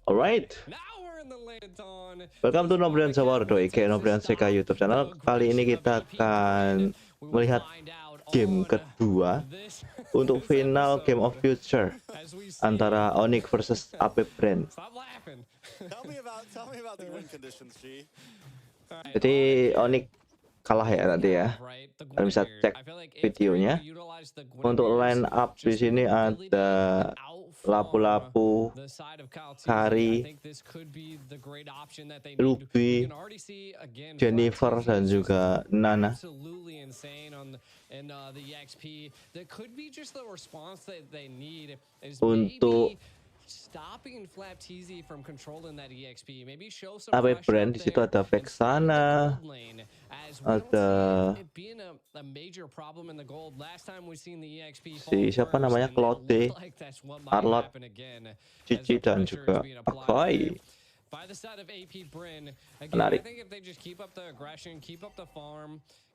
Alright, welcome to Nobrian Sawardo, aka Nobrian CK YouTube channel. Kali ini kita akan melihat game kedua untuk final Game of Future antara ONIC versus BREN. Jadi ONIC kalah ya tadi ya. Kalian bisa cek videonya. Untuk line up di sini ada lapu-lapu, Kari, Ruby, Jennifer dan juga Nana. Untuk BREN di situ ada Vexana, ada si siapa namanya Claude, Arlot, Cici dan juga Akai. Menarik.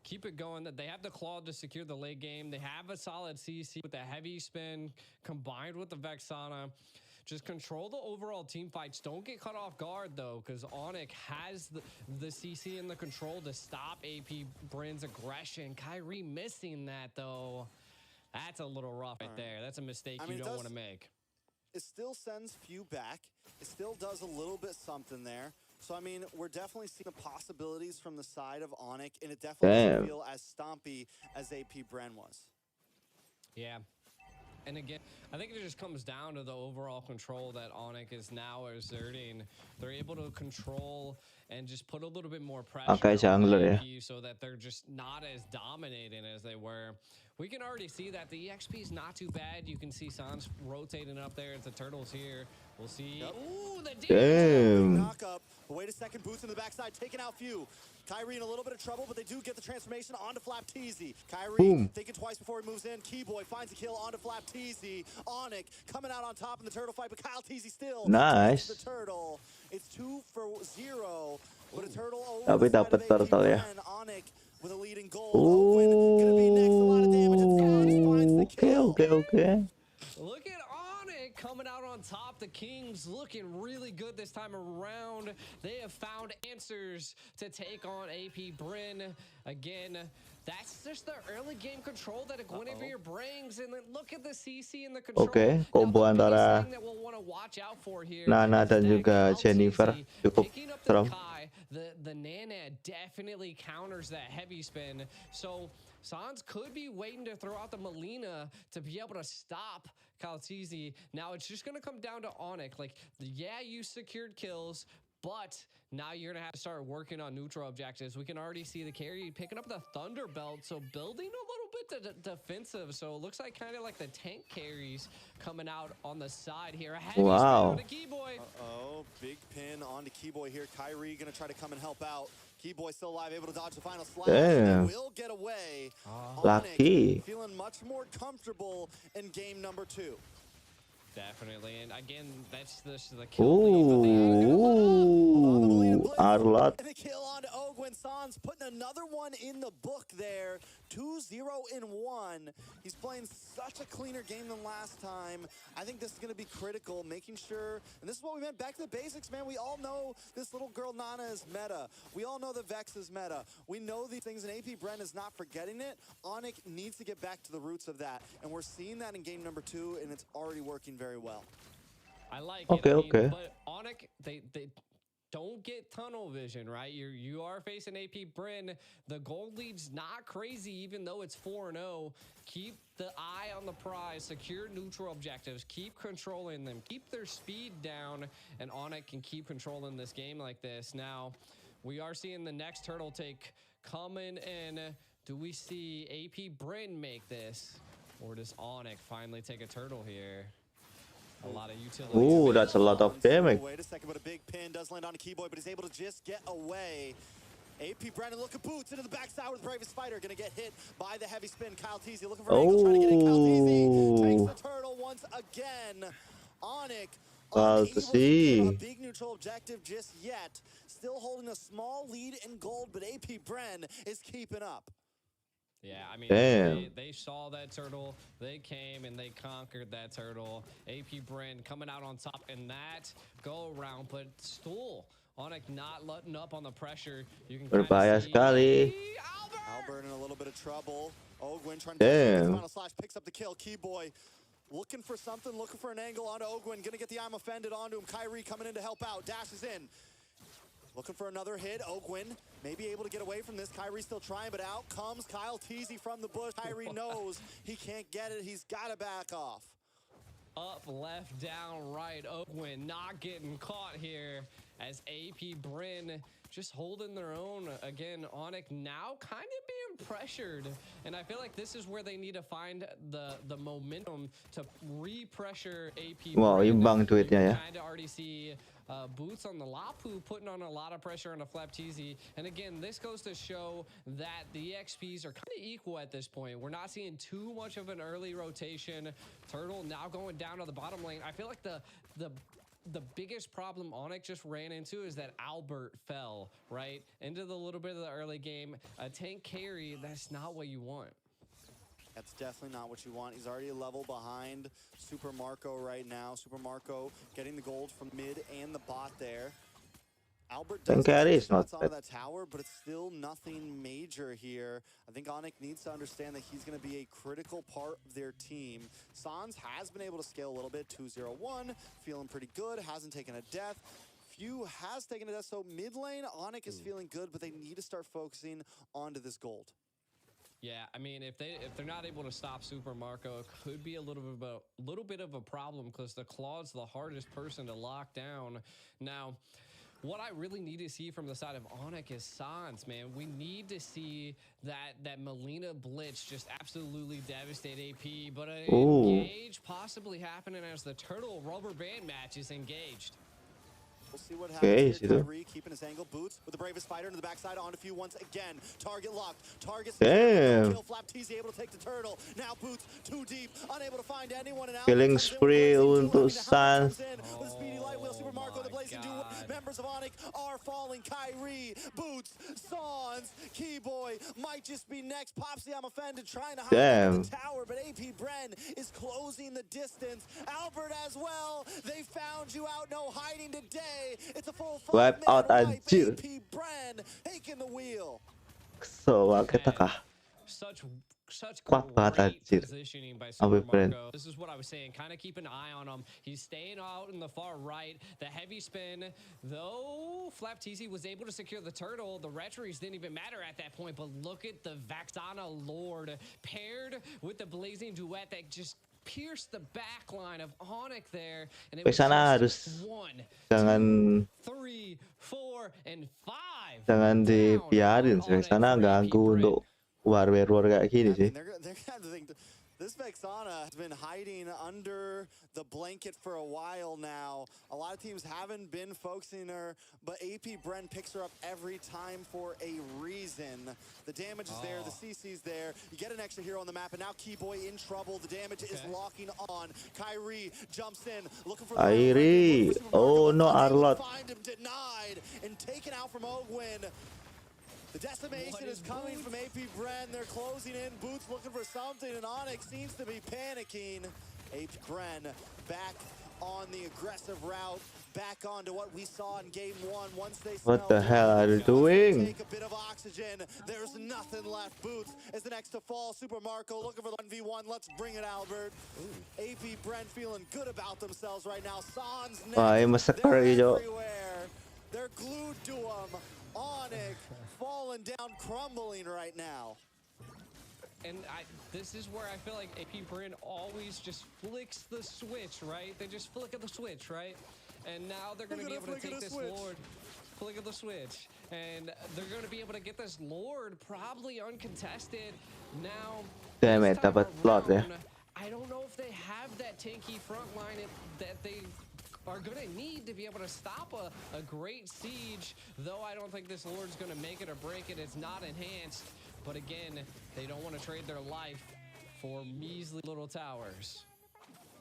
Keep it going. They have the claw to secure the late game. They have a solid CC with the heavy spin combined with the Vexana. Just control the overall team fights. Don't get caught off guard though, because ONIC has the CC and the control to stop BREN's aggression. Kyrie missing that though. That's a little rough right there. That's a mistake you don't want to make. It still sends few back. It still does a little bit something there. So, I mean, we're definitely seeing the possibilities from the side of ONIC, and it definitely doesn't feel as stompy as BREN was. Yeah. And again, I think it just comes down to the overall control that ONIC is now exerting. They're able to control and just put a little bit more pressure on the EP so that they're just not as dominating as they were. We can already see that the EXP is not too bad. You can see Sans rotating up there. It's the Turtles here. We'll see. Yep. Ooh, the damn knock up. But wait a second, boots in the backside, taking out few. Kyrie in a little bit of trouble, but they do get the transformation onto Flapteezy. Kyrie thinking twice before he moves in. Keyboy finds a kill onto Flapteezy. ONIC coming out on top in the turtle fight, but Kyle Teezy still nice. The turtle. It's 2-for-0, but a turtle over the side of turtle, yeah. ONIC with a leading goal. Owen gonna be next, a lot of damage, and Sans finds the kill. Okay. Look at ONIC coming out on top. The Kings looking really good this time around. They have found answers to take on BREN. Again, that's just the early game control that Guinevere brings. And then look at the CC and the control. Oke, combo antara Nana dan juga Jennifer cukup strong. The Nana definitely counters that heavy spin. So Sans could be waiting to throw out the Melina to be able to stop Kaltizi. Now it's just going to come down to ONIC. Like, yeah, you secured kills, but now you're going to have to start working on neutral objectives. We can already see the carry picking up the Thunder Belt, so building a little bit defensive. So it looks like kind of like the tank carries coming out on the side here. Wow. Uh-oh, big pin onto Keyboy here. Kyrie going to try to come and help out. Keyboy still alive, able to dodge the final slash. Damn. Will get away. Lucky. Feeling much more comfortable in game number 2. Definitely, and again, that's the kill. Ooh, Arlot. And a kill on to Ogwen. Sans putting another one in the book there. 2-0-1. He's playing such a cleaner game than last time. I think this is going to be critical, making sure, and this is what we meant, back to the basics, man. We all know this little girl Nana is meta. We all know the Vex is meta. We know these things, and BREN is not forgetting it. ONIC needs to get back to the roots of that, and we're seeing that in game number 2, and it's already working very well. I like it. Okay. But ONIC, they don't get tunnel vision, right? You are facing BREN. The gold lead's not crazy, even though it's 4-0. Keep the eye on the prize, secure neutral objectives, keep controlling them, keep their speed down, and ONIC can keep controlling this game like this. Now, we are seeing the next turtle take coming in. Do we see BREN make this? Or does ONIC finally take a turtle here? A lot of utility. Ooh, that's a lot of damage. Wait a second, but a big pin does land on a Keyboy, but he's able to just get away. BREN, look at boots into the backside with the bravest fighter. Gonna get hit by the heavy spin. Kyle Teezy looking for an angle, trying to get in. Kyle Teezy takes the turtle once again. ONIC unable to get a big neutral objective just yet. Still holding a small lead in gold, but BREN is keeping up. Yeah, I mean, Damn. they saw that turtle, they came and they conquered that turtle. AP BREN coming out on top in that go around, but still ONIC not letting up on the pressure. You can kind of Berbahaya sekali. see Albert in a little bit of trouble. Ogwin trying to get the Damn. final slash, picks up the kill. Keyboy looking for something, looking for an angle onto Ogwin. Gonna get the I'm offended onto him. Kyrie coming in to help out. Dashes in. Looking for another hit. Ogwin may be able to get away from this. Kyrie still trying, but out comes Kyle Teasy from the bush. Kyrie knows he can't get it. He's got to back off. up, left, down, right. Ogwin not getting caught here as AP BREN just holding their own. Again, ONIC now kind of being pressured. And I feel like this is where they need to find the momentum to re-pressure AP Wow, BREN. imbang tweetnya ya. Kind of already see Boots on the Lapu putting on a lot of pressure on a Flapteasy. And again, this goes to show that the XPs are kind of equal at this point. We're not seeing too much of an early rotation. Turtle now going down to the bottom lane. I feel like the biggest problem ONIC just ran into is that Albert fell, right? Into the little bit of the early game. A tank carry, that's not what you want. That's definitely not what you want. He's already a level behind Super Marco right now. Super Marco getting the gold from mid and the bot there. Albert does carry get is not shots onto bad. that tower, but it's still nothing major here. I think ONIC needs to understand that he's going to be a critical part of their team. Sans has been able to scale a little bit, 2-0-1, feeling pretty good, hasn't taken a death. Few has taken a death, so mid lane, ONIC is feeling good, but they need to start focusing onto this gold. Yeah, I mean, if they're not able to stop Super Marco, it could be a little bit of a problem because the Claw's the hardest person to lock down. Now, what I really need to see from the side of ONIC is Sans, man. We need to see that Melina Blitz just absolutely devastate AP, but an engage possibly happening as the Turtle rubber band match is engaged. We'll see what happens here. itu. Kyrie keeping his angle. Boots with the bravest fighter into the backside on a few once again. Target locked. Target's Damn. kill. Flapteasy able to take the turtle. Now Boots too deep, unable to find anyone. And Killing spree untuk Sans. With a speedy light wheel, Super Marco, the blazing duel. Members of ONIC are falling. Kyrie, Boots, Sans, Keyboy might just be next. Popsy, I'm offended, trying to hide under the tower, but AP BREN is closing the distance. Albert as well. They found you out, no hiding today. It's a full Wipe out anjir. AP BREN taking the wheel. Kesel banget kah. Such Kuat banget great anjir. positioning by Super BREN. Marco. This is what I was saying. Kind of keep an eye on him. He's staying out in the far right. The heavy spin, though Flapteasy was able to secure the turtle. The retries didn't even matter at that point. But look at the Vaxana Lord paired with the blazing duet that just pierced the back line of ONIC there. And it was Sana just harus 1, jangan 2, 3, 4, and 5. jangan dibiarin sih. Sana ganggu untuk war kayak gini sih. This Vexana has been hiding under the blanket for a while now. A lot of teams haven't been focusing her, but AP BREN picks her up every time for a reason. The damage is there, the CC's there. You get an extra hero on the map, and now Keyboy in trouble. The damage is locking on. Kyrie jumps in, looking for the Kyrie. Oh no, Arlot. Find him denied and taken out from Ogwin. The decimation is coming from AP BREN. They're closing in. Boots looking for something, and ONIC seems to be panicking. AP BREN back on the aggressive route, back onto what we saw in game 1. Once they What the hell are you doing? Take a bit of oxygen. There's nothing left. Boots is the next to fall. Super Marco looking for the 1v1. Let's bring it, Albert. AP BREN feeling good about themselves right now. Sans next. Wah, ini massacre They're hijau. everywhere. They're glued to him. ONIC falling down, crumbling right now. And this is where I feel like AP BREN always just flicks the switch, right? They just flick of the switch, right? And now they're going to be able to take this Lord, flick of the switch. And they're going to be able to get this Lord probably uncontested. Now, Damn this it, time dapat Lord ya. around, I don't know if they have that tanky front line that they are going to need to be able to stop a great siege, though I don't think this Lord's going to make it or break it. It's not enhanced, but again, they don't want to trade their life for measly little towers.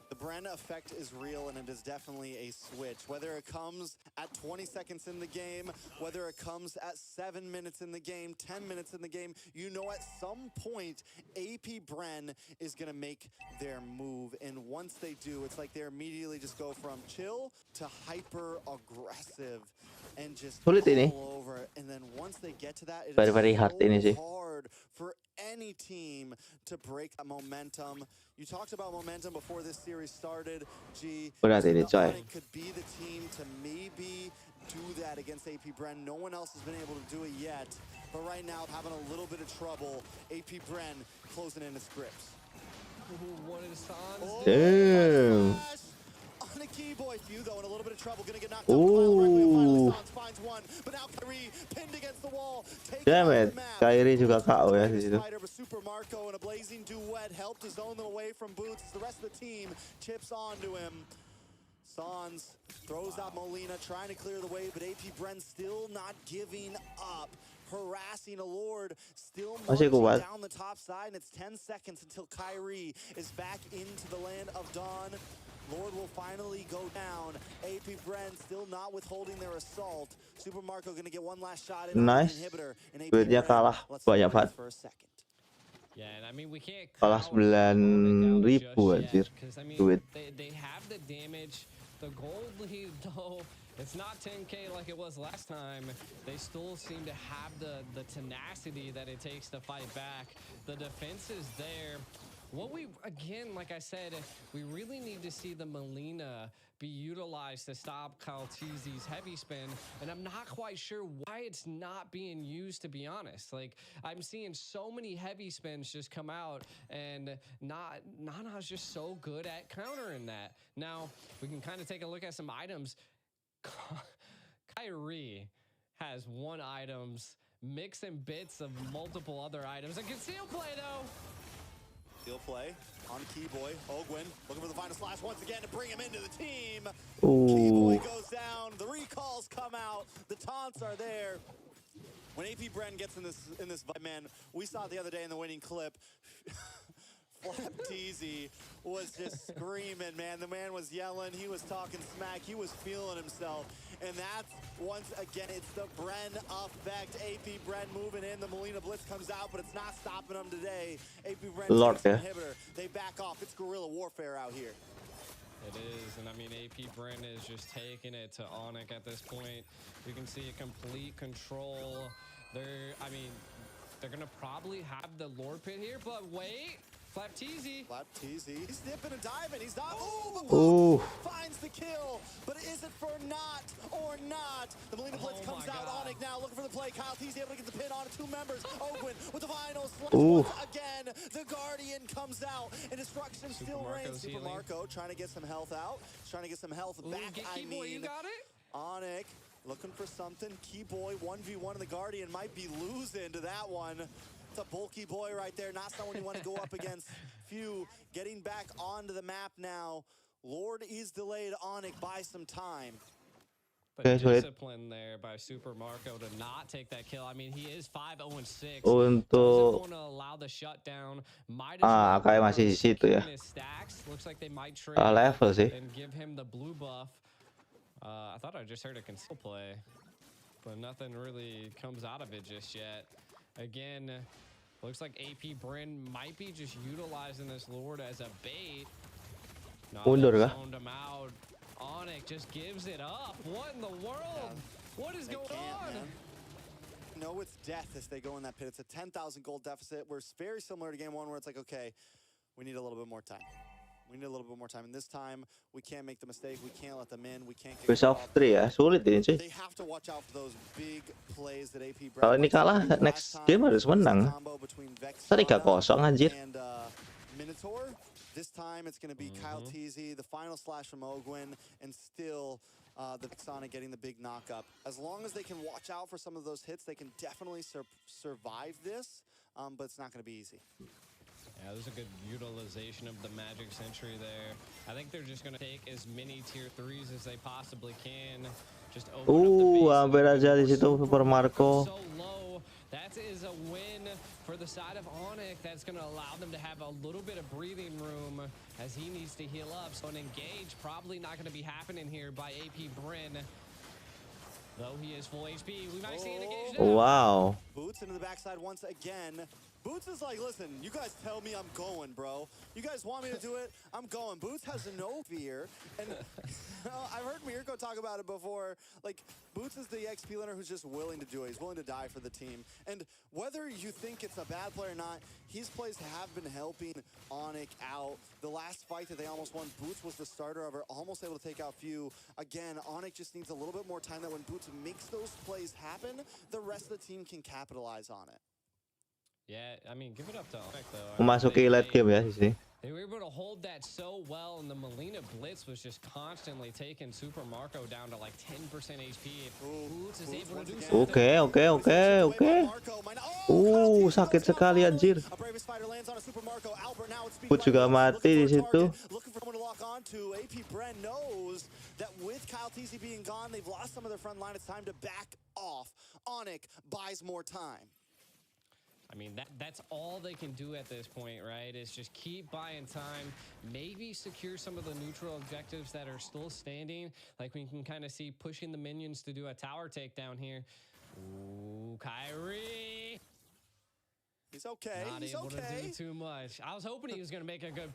The BREN effect is real, and it is definitely a switch. Whether it comes at 20 seconds in the game, whether it comes at 7 minutes in the game, 10 minutes in the game, you know at some point AP BREN is going to make their move. And once they do, it's like they immediately just go from chill to hyper aggressive and just Sulit ini. all over. And then once they get to that, it Very, is very hard ini sih. so hard for any team to break that momentum. You talked about momentum before this series started, G. Berat ini, coy. ONIC could be the team to maybe do that against AP BREN. No one else has been able to do it yet. But right now, having a little bit of trouble. AP BREN closing in its grips. What is Sans Oh, Damn. flash on a key boy. Few though in a little bit of trouble. Gonna get knocked out. Finally, Sans finds one, but now Kyrie pinned against the wall. Damn it. Kyrie juga KO ya di situ. Super Marco and a blazing duet helped to zone them away from Boots. The rest of the team chips onto him. Sans throws out Molina, trying to clear the way, but AP BREN still not giving up. Harassing a Lord, still marching down the top side, and it's 10 seconds until Kyrie is back into the land of Dawn. Lord will finally go down. AP BREN still not withholding their assault. Super Marco gonna get one last shot in Nice. inhibitor. And AP Duitnya BREN, kalah let's banyak see banget. for a second. Yeah, and I mean we can't Kalah count 9.000 ONIC out anjir. just yet, 'cause I mean Duit. they have the damage. The gold lead though, it's not 10K like it was last time. They still seem to have the tenacity that it takes to fight back. The defense is there. What we, again, like I said, we really need to see the Molina be utilized to stop Kaltizi's heavy spin, and I'm not quite sure why it's not being used, to be honest. Like, I'm seeing so many heavy spins just come out, and Nana's just so good at countering that. Now, we can kind of take a look at some items. Kyrie has one items, mixing bits of multiple other items. A conceal play, though. He'll play on Keyboy. Ogwin looking for the final slash once again to bring him into the team. Ooh. Keyboy goes down. The recalls come out. The taunts are there. When AP BREN gets in this man, we saw it the other day in the winning clip. Flapteasy was just screaming, man. The man was yelling. He was talking smack. He was feeling himself. And that's, once again, it's the BREN effect. AP BREN moving in. The Molina Blitz comes out, but it's not stopping them today. AP BREN inhibitor. They back off. It's guerrilla warfare out here. It is, and I mean, AP BREN is just taking it to ONIC at this point. You can see a complete control. They're gonna probably have the Lord Pit here, but wait. Flapteasy. He's dipping and diving. He's not. Ooh. Finds the kill, but is it for not or not? The Molina Blitz comes out. ONIC now looking for the play. Kaltizi able to get the pin on two members. Ogwin with the final slash once again. The Guardian comes out, and destruction still reigns. Super Marco trying to get some health out. Trying to get some health back. You got it. ONIC looking for something. Keyboy 1v1, and the Guardian might be losing to that one. It's a bulky boy right there, not someone you want to go up against. Few getting back onto the map now. Lord is delayed ONIC by some time. But discipline there by Super Marco to not take that kill. I mean, he is 5-0-6. Untuk allow the shutdown. kayak masih di situ ya. Looks like they might trade level sih. and give him the blue buff. I thought I just heard a conceal play, but nothing really comes out of it just yet. Again, looks like AP BREN might be just utilizing this Lord as a bait. Mundur kah? Zoned him out. ONIC just gives it up. What in the world? What is going on? Man. No, it's death if they go in that pit. It's a 10,000 gold deficit. We're very similar to game one where it's like, okay, we need a little bit more time. We need a little bit more time. And this time, we can't make the mistake. We can't let them in. We can't get Best of 3 ya, sulit ini sih. They have to watch out for those big plays that AP BREN. Kalau ini kalah, next game harus menang. 3-0 anjir. And Minotaur. This time it's going to be Kaltizi, the final slash from Ogwin, and still the Vexana getting the big knock-up. As long as they can watch out for some of those hits, they can definitely survive this, but it's not going to be easy. Yeah, there's a good utilization of the Magic Sentry there. I think they're just going to take as many tier 3s as they possibly can. Just open up the base hampir aja di situ Super Marco. So low That is a win for the side of ONIC. That's going to allow them to have a little bit of breathing room as he needs to heal up. So an engage probably not going to be happening here by AP BREN. Though he is full HP, we might see an engage now. Wow. Boots into the backside once again. Boots is like, listen, you guys tell me I'm going, bro. You guys want me to do it? I'm going. Boots has no fear. And I've heard Mirko talk about it before. Like, Boots is the XP laner who's just willing to do it. He's willing to die for the team. And whether you think it's a bad play or not, his plays have been helping ONIC out. The last fight that they almost won, Boots was the starter of her, almost able to take out Few. Again, ONIC just needs a little bit more time that when Boots makes those plays happen, the rest of the team can capitalize on it. Yeah, I mean, give it up to ONIC, though. Memasuki late game ya sih. They were able to hold that so well, and the Melina Blitz was just constantly taking Super Marco down to like 10% HP. Boots is able to do something. Oke. Sakit sekali anjir. Boots juga mati di situ. Looking for someone to lock onto. AP BREN knows that with Kyle TZ being gone, they've lost some of their front line. It's time to back off. ONIC buys more time. I mean, that's all they can do at this point, right? Is just keep buying time, maybe secure some of the neutral objectives that are still standing. Like we can kind of see pushing the minions to do a tower takedown here. Ooh, Kyrie. He's okay. Not able to do too much. I was hoping he was going to make a good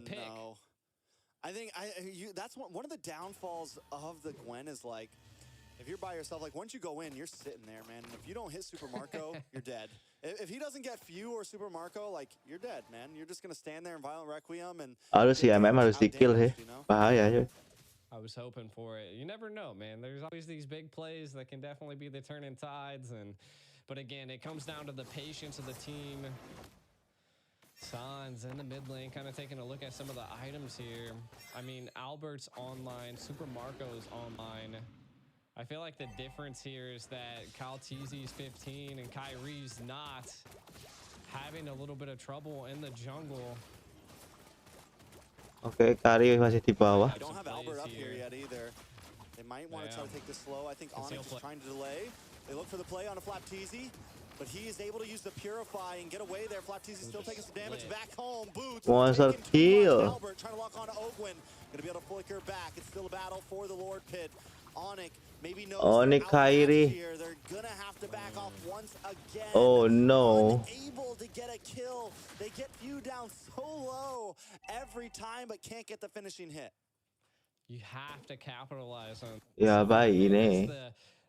pick. No. I think that's one of the downfalls of the Gwen is like, if you're by yourself, like once you go in, you're sitting there, man. And if you don't hit Super Marco, you're dead. If he doesn't get Few or Super Marco, like you're dead, man. You're just gonna stand there in Violent Requiem and. Harus si MM harus di kill sih. Bahaya aja. I was hoping for it. You never know, man. There's always these big plays that can definitely be the turning tides, but again, it comes down to the patience of the team. Sans in the mid lane, kind of taking a look at some of the items here. I mean, Albert's online, Super Marco's online. I feel like the difference here is that Kyle TZ's 15 and Kyrie's not, having a little bit of trouble in the jungle. Oke, Kari masih di bawah. I don't have Albert up here yet either. They might want to try to take this slow. I think ONIC is trying to delay. They look for the play on a Flap TZ, but he is able to use the Purify and get away there. Flap TZ still taking some damage. Back home, Boots. Monster kill. Albert trying to lock on to Ogwin. Going to be able to flicker back. It's still a battle for the Lord Pit. ONIC maybe knows ONIC Kyrie. here. They're gonna have to back off once again. Oh no. Unable to get a kill. They get Few down so low every time, but can't get the finishing hit. You have to capitalize on. Ya baik ini.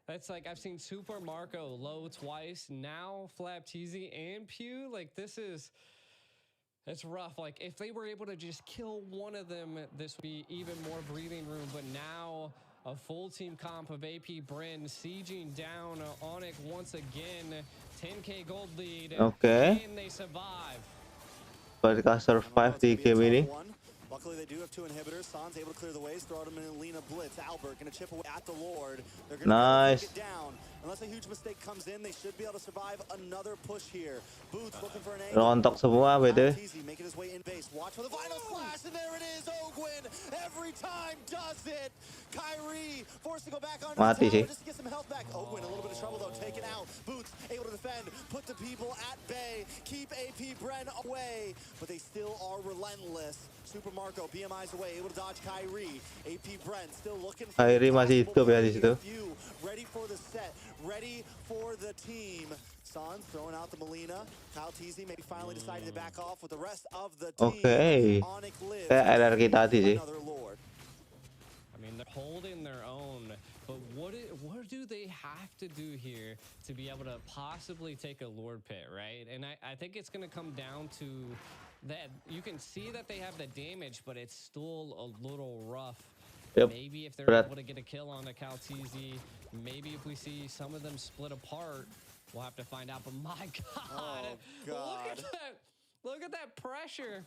That's like I've seen Super Marco low twice. Now Flap TZ and Pew. Like this is. It's rough. Like if they were able to just kill one of them, this would be even more breathing room. But now a full team comp of AP BREN sieging down ONIC once again. 10k gold lead. Okay. And they survive. Mereka survive di game ini. Luckily, they do have two inhibitors. Sans able to clear the ways, throw them in Lena Blitz. Albert going to chip away at the Lord. They're going to take it down. Unless a huge mistake comes in, they should be able to survive another push here. Boots looking for an angle. Rontok semua, BTW. Making his way in base. Watch for the final slash, and there it is. Ogwin every time does it. Kyrie forced to go back on the tower just to get some health back. Ogwin a little bit of trouble though, taken out. Boots able to defend, put the people at bay, keep AP BREN away, but they still are relentless. Super Marco, BMI's away, able to dodge Kyrie. AP BREN still looking for Kyrie masih hidup ya di situ. Ready for the set, ready for the team. Sans throwing out the Melina. Kyle TZ maybe finally deciding to back off with the rest of the team. Okay. Kayak LRQ tadi sih. I mean, they're holding their own, but what do they have to do here to be able to possibly take a Lord Pit, right? And I think it's going to come down to that. You can see that they have the damage, but it's still a little rough. Yep. Maybe if they're able to get a kill on the Cal TZ, maybe if we see some of them split apart, we'll have to find out. But my God, look at that pressure.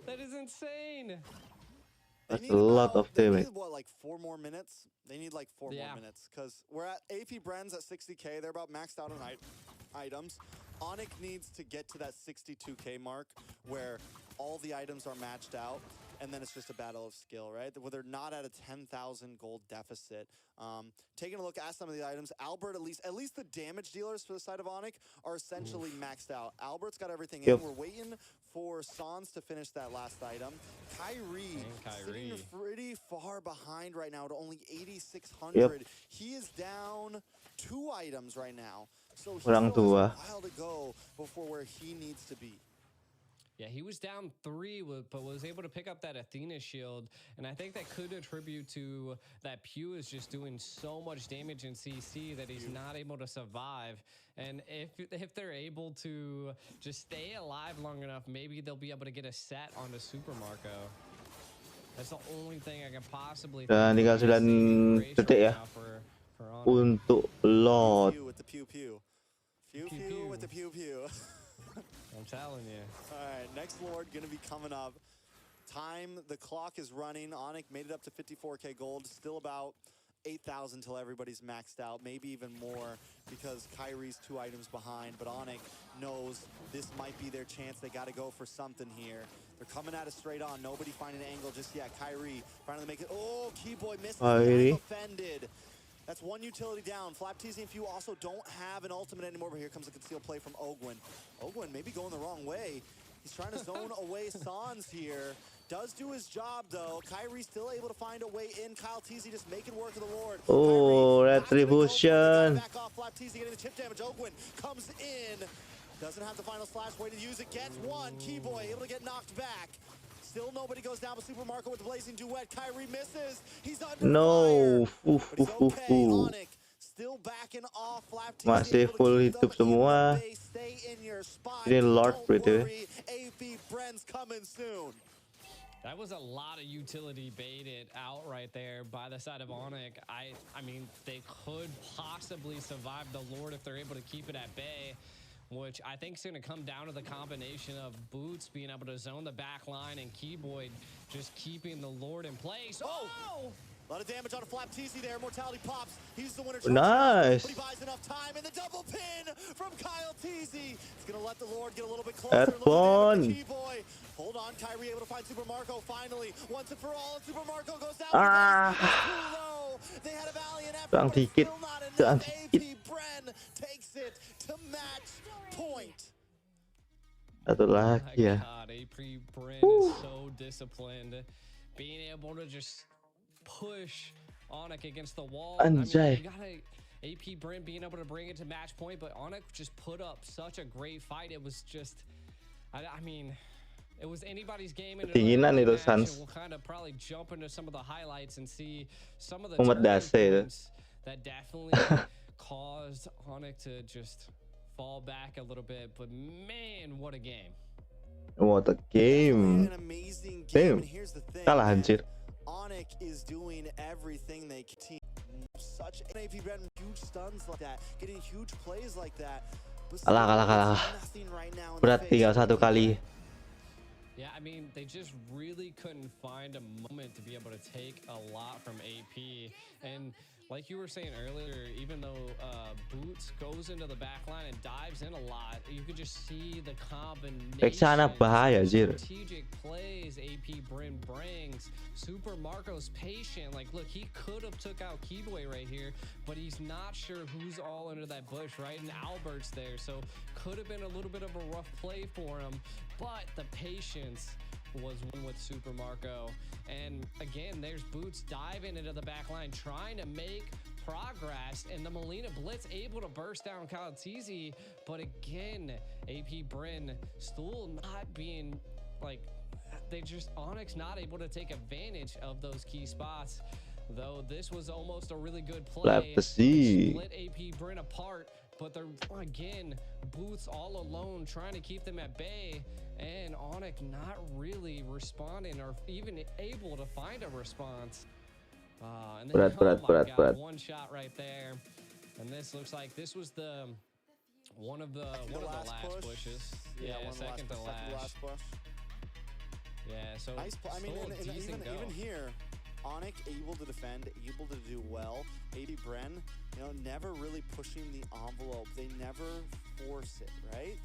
That is insane. That's a lot of damage. They need, what, like 4 more minutes? They need like 4 more minutes because we're at AP BREN's at 60k. They're about maxed out on items. ONIC needs to get to that 62k mark where all the items are matched out. and then it's just a battle of skill, right? Where they're not at a 10,000 gold deficit. Taking a look at some of the items, Albert, at least the damage dealers for the side of ONIC are essentially maxed out. Albert's got everything in. We're waiting for Sans to finish that last item. Kyrie sitting pretty far behind right now at only 8,600. He is down 2 items right now. So he still has a while to go before where he needs to be. Yeah, he was down 3, but was able to pick up that Athena shield, and I think that could attribute to that Pew is just doing so much damage in CC that he's not able to survive. And if they're able to just stay alive long enough, maybe they'll be able to get a set onto Super Marco. That's the only thing I can possibly think. Dan tinggal 9 detik ya untuk Lord. With the pew pew. Pew pew with the pew pew. I'm telling you. All right, next Lord gonna be coming up. Time, the clock is running. ONIC made it up to 54k gold. Still about 8,000 till everybody's maxed out, maybe even more because Kyrie's 2 items behind. But ONIC knows this might be their chance. They got to go for something here. They're coming at it straight on. Nobody finding an angle just yet. Kyrie finally make it. Oh, Keyboy misses. Offended. That's 1 utility down. Flap TZ and Few also don't have an ultimate anymore, but here comes a concealed play from Ogwin. Ogwin maybe going the wrong way. He's trying to zone away Sans here. Does do his job, though. Kyrie still able to find a way in. Kyle TZ just making work of the Lord. Oh, retribution. Back off. Flap TZ getting the chip damage. Ogwin comes in. Doesn't have the final slash. Way to use it. Gets 1. Keyboy able to get knocked back. Still nobody goes down with Super Marco with the blazing duet. Kyrie misses. He's under fire. But he's okay. ONIC still backing off. Flap TZ masih full hidup semua. Stay in your spot. Ini Lord berarti. AP BREN's coming soon. That was a lot of utility baited out right there by the side of ONIC. I mean, they could possibly survive the Lord if they're able to keep it at bay, which I think is going to come down to the combination of Boots being able to zone the back line and Keyboy just keeping the Lord in place. Oh! A lot of damage on a Flap TZ there. Mortality pops. He's the winner. Nice. But he buys enough time. And the double pin from Kyle TZ. It's going to let the Lord get a little bit closer. Keyboy. Hold on. Kyrie able to find Super Marco finally. Once and for all. And Super Marco goes down. Too low. They had a valiant effort. But still not enough. AP BREN takes it to match point. Satu lagi ya. God, AP BREN is so disciplined. Being able to just push ONIC against the wall. Anjay. I mean, you got AP BREN being able to bring it to match point, but ONIC just put up such a great fight. It was just, I mean, it was anybody's game. And itu Sans. We'll kind of probably jump into some of the highlights and see some of the points that definitely caused ONIC to just fall back a little bit. But man, what a game. What a game. An amazing game. And here's the thing. Kalah anjir. ONIC is doing everything they can. Such an AP BREN, huge stuns like that, getting huge plays like that. Kalah. Berat tinggal 1 kali. Yeah, I mean, they just really couldn't find a moment to be able to take a lot from AP. And like you were saying earlier, even though Boots goes into the back line and dives in a lot, you could just see the combination strategic plays AP BREN brings. Super Marco's patient. Like, look, he could have took out Keyboy right here, but he's not sure who's all under that bush, right? And Albert's there, so could have been a little bit of a rough play for him. But the patience was one with Super Marco. And again, there's Boots diving into the back line, trying to make progress, and the Molina Blitz able to burst down Kyle TZ. But again, AP BREN still not being like, they just, ONIC not able to take advantage of those key spots. Though this was almost a really good play. Split AP BREN apart, but they're again Boots all alone trying to keep them at bay, and ONIC not really responding or even able to find a response. And then, God, one shot right there, and this looks like this was the one of the last pushes. Yeah, second to last push. Yeah, so nice. I mean, even here, ONIC able to defend, able to do well. AP BREN, you know, never really pushing the envelope. They never force it, right?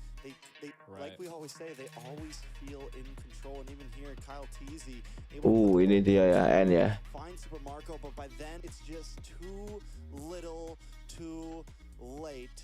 Like Right. we always say, they always feel in control. And even here, Kyle Teasy Ini dia ya, N ya. find Super Marco, but by then it's just too little, too late.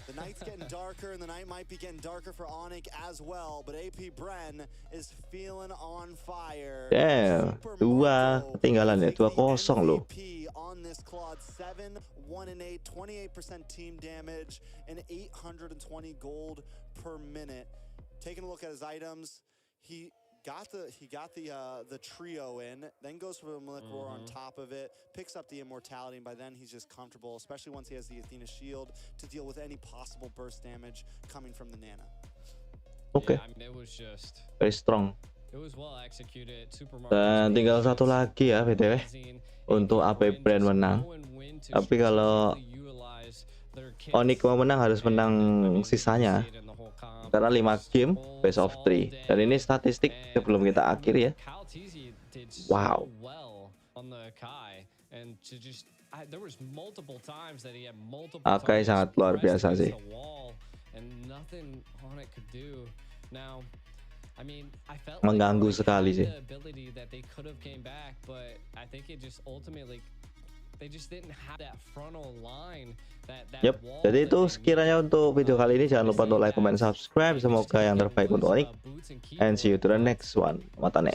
The night's getting darker, and the night might be getting darker for ONIC as well. But AP BREN is feeling on fire. Damn, Super dua Marco ketinggalan ya, takes the 2-0 loh. MVP on this Claude 7, 1-8, 28% team damage, and 820 gold per minute. Taking a look at his items, he got the trio in, then goes for the Malik Roar on top of it, picks up the immortality, and by then he's just comfortable, especially once he has the Athena shield to deal with any possible burst damage coming from the Nana. Oke, Yeah, I mean, it was just, very strong. it was well executed. Super Dan tinggal satu lagi ya BTW untuk AP BREN menang. Tapi kalau ONIC mau menang harus menang sisanya. Karena 5 game best of 3. Dan ini statistik sebelum kita akhiri ya. Wow. Akai sangat luar biasa sih. Mengganggu sekali sih. Yep, jadi itu sekiranya untuk video kali ini. Jangan lupa untuk like, comment, subscribe. Semoga yang terbaik untuk ONIC. And see you to the next one. Matane.